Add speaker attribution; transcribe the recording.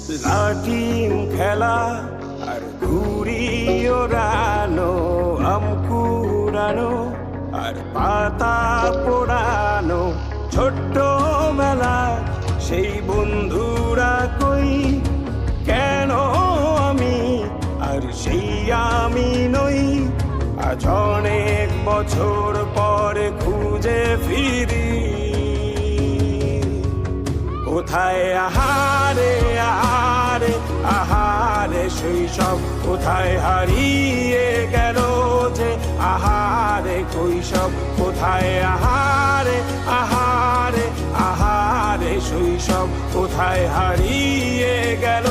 Speaker 1: লাটিম খেলা আর ঘুড়ি ওড়ানো, আম কুড়ানো আর পাতা পোড়ানো, ছোট্ট বেলা সেই বন্ধুরা কই, কেন আমি আর সেই আমি নই। আজ অনেক বছর পরে খুঁজে ফিরি, কোথায় আহারে আহারে আহারে শৈশব, কোথায় হারিয়ে গেল যে আহারে কৈশব, কোথায় আহারে আহারে আহারে শৈশব, কোথায় হারিয়ে গেল